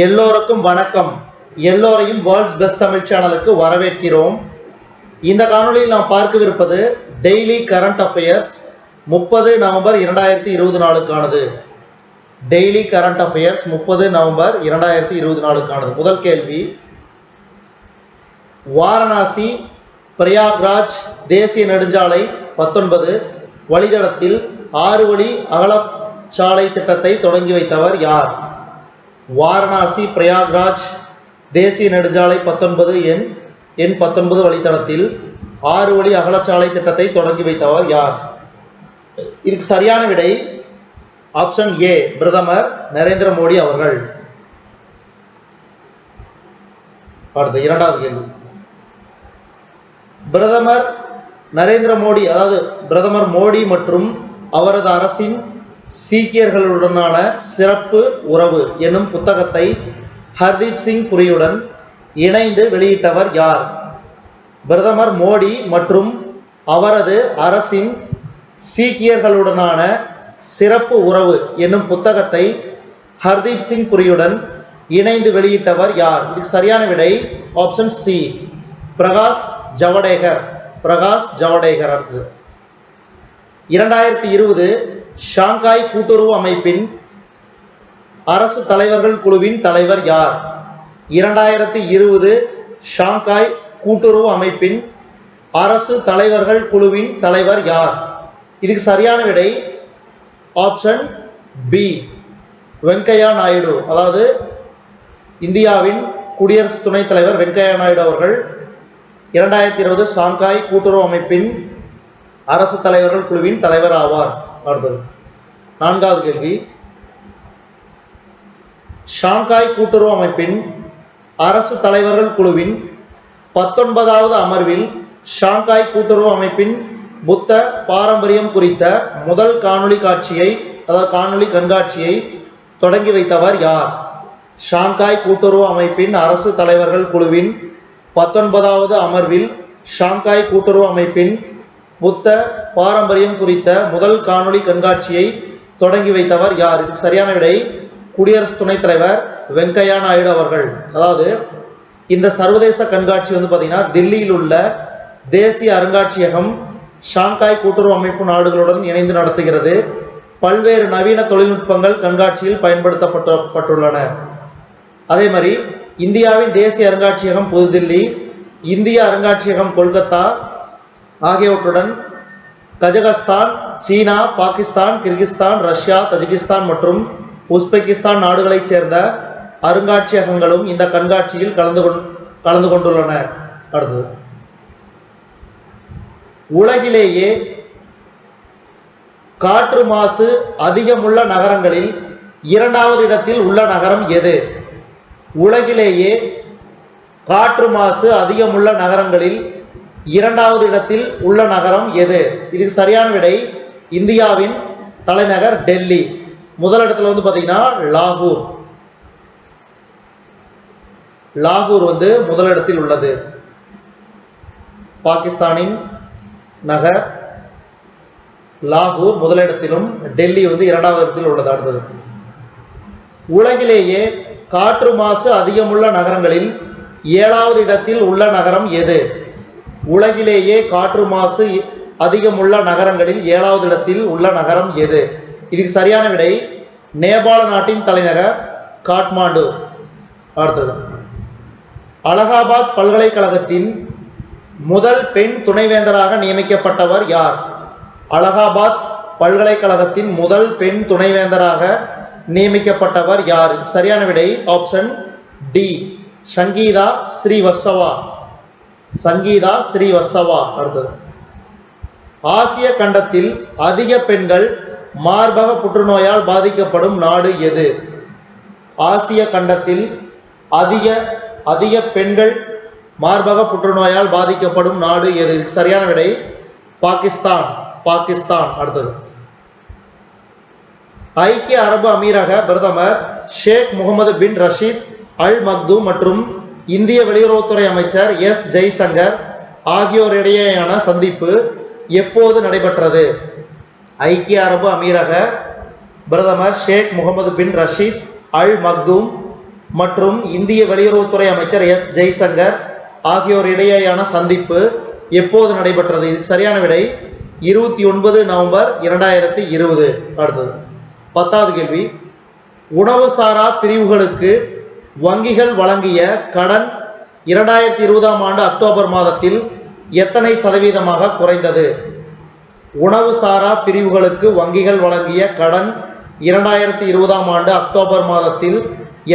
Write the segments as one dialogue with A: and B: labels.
A: எல்லோருக்கும் வணக்கம். எல்லோரையும் வேர்ல்ட்ஸ் பெஸ்ட் தமிழ் சேனலுக்கு வரவேற்கிறோம். இந்த காணொளியில் நாம் பார்க்கவிருப்பது டெய்லி கரண்ட் அஃபேர்ஸ் 30 நவம்பர் 2024க்கானது. டெய்லி கரண்ட் அஃபேர்ஸ் 30 நவம்பர் 2024க்கானது. முதல் கேள்வி, வாரணாசி பிரயாக்ராஜ் தேசிய நெடுஞ்சாலை 19 வழித்தடத்தில் 6 வழி அகலச்சாலை திட்டத்தை தொடங்கி வைத்தவர் யார்? வாரணாசி பிரயாக்ராஜ் தேசிய நெடுஞ்சாலை 19 எண் 19 வழித்தடத்தில் 6 வழி அகலச்சாலை திட்டத்தை தொடங்கி வைத்தவர் யார்? இதுக்கு சரியான விடை ஆப்ஷன் ஏ, பிரதமர் நரேந்திர மோடி அவர்கள். அடுத்து இரண்டாவது கேள்வி, பிரதமர் நரேந்திர மோடி அதாவது பிரதமர் மோடி மற்றும் அவரது அரசின் சீக்கியர்களுடனான சிறப்பு உறவு என்னும் புத்தகத்தை ஹர்தீப் சிங் புரியுடன் இணைந்து வெளியிட்டவர் யார்? பிரதமர் மோடி மற்றும் அவரது அரசின் சீக்கியர்களுடனான சிறப்பு உறவு என்னும் புத்தகத்தை ஹர்தீப் சிங் புரியுடன் இணைந்து வெளியிட்டவர் யார்? இதுக்கு சரியான விடை ஆப்ஷன் சி, பிரகாஷ் ஜவடேகர். பிரகாஷ் ஜவடேகர். அடுத்தது 2020 ஷாங்காய் கூட்டுறவு அமைப்பின் அரசு தலைவர்கள் குழுவின் தலைவர் யார்? 2020 ஷாங்காய் கூட்டுறவு அமைப்பின் அரசு தலைவர்கள் குழுவின் தலைவர் யார்? இதுக்கு சரியான விடை ஆப்ஷன் பி, வெங்கையா நாயுடு. அதாவது இந்தியாவின் குடியரசு துணைத் தலைவர் வெங்கையா நாயுடு அவர்கள் 2020 ஷாங்காய் கூட்டுறவு அமைப்பின் அரசு தலைவர்கள் குழுவின் தலைவர் ஆவார். அடுத்தது நான்காவது கேள்வி, ஷாங்காய் கூட்டுறவு அமைப்பின் அரசு தலைவர்கள் குழுவின் 19வது அமர்வில் ஷாங்காய் கூட்டுறவு அமைப்பின் புத்த பாரம்பரியம் குறித்த முதல் காணொளி கண்காட்சியை தொடங்கி வைத்தவர் யார்? ஷாங்காய் கூட்டுறவு அமைப்பின் அரசு தலைவர்கள் குழுவின் 19வது அமர்வில் ஷாங்காய் கூட்டுறவு அமைப்பின் புத்த பாரம்பரியம் குறித்த முதல் காணொளி கண்காட்சியை தொடங்கி வைத்தவர் யார்? இதுக்கு சரியான விடை குடியரசு துணைத் தலைவர் வெங்கையா நாயுடு அவர்கள். அதாவது இந்த சர்வதேச கண்காட்சி பார்த்தீங்கன்னா தில்லியில் உள்ள தேசிய அருங்காட்சியகம் ஷாங்காய் கூட்டுறவு அமைப்பு நாடுகளுடன் இணைந்து நடத்துகிறது. பல்வேறு நவீன தொழில்நுட்பங்கள் கண்காட்சியில் பயன்படுத்தப்பட்டுள்ளன. அதே மாதிரி இந்தியாவின் தேசிய அருங்காட்சியகம் புதுதில்லி, இந்திய அருங்காட்சியகம் கொல்கத்தா ஆகியவற்றுடன் கஜகஸ்தான், சீனா, பாகிஸ்தான், கிர்கிஸ்தான், ரஷ்யா, தஜிகிஸ்தான் மற்றும் உஸ்பெகிஸ்தான் நாடுகளைச் சேர்ந்த அருங்காட்சியகங்களும் இந்த கண்காட்சியில் கலந்து கொண்டுள்ளன. அடுத்தது, உலகிலேயே காற்று மாசு அதிகமுள்ள நகரங்களில் 2வது இடத்தில் உள்ள நகரம் எது? உலகிலேயே காற்று மாசு அதிகமுள்ள நகரங்களில் 2வது இடத்தில் உள்ள நகரம் எது? இதுக்கு சரியான விடை இந்தியாவின் தலைநகர் டெல்லி. முதல் இடத்துல பார்த்தீங்கன்னா லாகூர். லாகூர் முதலிடத்தில் உள்ளது. பாகிஸ்தானின் நகர் லாகூர் முதலிடத்திலும் டெல்லி 2வது இடத்தில் உள்ளது. அடுத்தது, உலகிலேயே காற்று மாசு அதிகமுள்ள நகரங்களில் 7வது இடத்தில் உள்ள நகரம் எது? உலகிலேயே காற்று மாசு அதிகமுள்ள நகரங்களில் 7வது இடத்தில் உள்ள நகரம் எது? இதுக்கு சரியான விடை நேபாள நாட்டின் தலைநகர் காட்மாண்டு. அடுத்தது, அலகாபாத் பல்கலைக்கழகத்தின் முதல் பெண் துணைவேந்தராக நியமிக்கப்பட்டவர் யார்? அலகாபாத் பல்கலைக்கழகத்தின் முதல் பெண் துணைவேந்தராக நியமிக்கப்பட்டவர் யார்? சரியான விடை ஆப்ஷன் டி, சங்கீதா ஸ்ரீவத்சவா. சங்கீதா ஸ்ரீவத்சவா. அடுத்தது, ஆசிய கண்டத்தில் அதிக பெண்கள் மார்பக புற்றுநோயால் பாதிக்கப்படும் நாடு எது? ஆசிய கண்டத்தில் அதிக பெண்கள் மார்பக புற்றுநோயால் பாதிக்கப்படும் நாடு எது? சரியான விடை பாகிஸ்தான். பாகிஸ்தான். அடுத்தது, ஐக்கிய அரபு அமீரக பிரதமர் ஷேக் முகமது பின் ரஷீத் அல் மக்தூம் மற்றும் இந்திய வெளியுறவுத்துறை அமைச்சர் எஸ் ஜெய்சங்கர் ஆகியோரிடையேயான சந்திப்பு எப்போது நடைபெற்றது? ஐக்கிய அரபு அமீரக பிரதமர் ஷேக் முகமது பின் ரஷீத் அல் மக்தூம் மற்றும் இந்திய வெளியுறவுத்துறை அமைச்சர் எஸ் ஜெய்சங்கர் ஆகியோர் இடையேயான சந்திப்பு எப்போது நடைபெற்றது? இதுக்கு சரியான விடை 29 நவம்பர் 2020. அடுத்தது 10வது கேள்வி, உணவு சாரா பிரிவுகளுக்கு வங்கிகள் வழங்கிய கடன் 2020ஆம் ஆண்டு அக்டோபர் மாதத்தில் எத்தனை சதவீதமாக குறைந்தது? உணவு சாரா பிரிவுகளுக்கு வங்கிகள் வழங்கிய கடன் 2020ஆம் ஆண்டு அக்டோபர் மாதத்தில்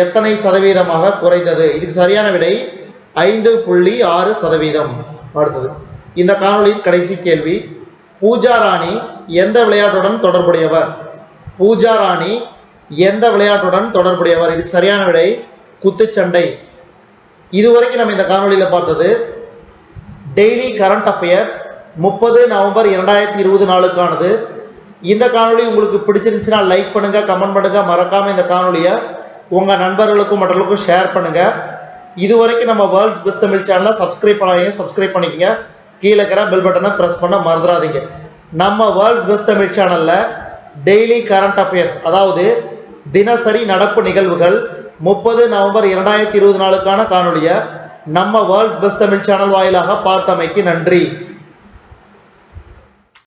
A: எத்தனை சதவீதமாக குறைந்தது? இதுக்கு சரியான விடை 5.6%. அடுத்தது இந்த காணொளியின் கடைசி கேள்வி, பூஜா ராணி எந்த விளையாட்டுடன் தொடர்புடையவர்? பூஜா ராணி எந்த விளையாட்டுடன் தொடர்புடையவர்? இதுக்கு சரியான விடை குத்துச்சண்டை. இதுவரைக்கும் நம்ம இந்த காணொளியில் பார்த்தது டெய்லி கரண்ட் அஃபேர்ஸ் 30 நவம்பர் 2020 நாளுக்கானது. இந்த காணொளி உங்களுக்கு பிடிச்சிருந்துச்சுன்னா லைக் பண்ணுங்க, கமெண்ட் பண்ணுங்க, மறக்காம இந்த காணொளியை உங்க நண்பர்களுக்கும் மற்றவர்களுக்கும் ஷேர் பண்ணுங்க. இதுவரைக்கும் நம்ம வேர்ல்ட்ஸ் பெஸ்ட் தமிழ் சேனலை சப்ஸ்கிரைப் பண்ணாதீங்க, சப்ஸ்கிரைப் பண்ணிக்கங்க. கீழே இருக்கிற பெல் பட்டனை பிரஸ் பண்ண மறந்துடாதீங்க. நம்ம வேர்ல்ட்ஸ் பெஸ்ட் தமிழ் சேனல்ல டெய்லி கரண்ட் அஃபேர்ஸ், அதாவது தினசரி நடப்பு நிகழ்வுகள் 30 நவம்பர் 2020 நாளுக்கான காணொலியை நம்ம வேர்ல்ட்ஸ் பெஸ்ட் தமிழ் சேனல் வாயிலாக பார்த்தமைக்கு நன்றி.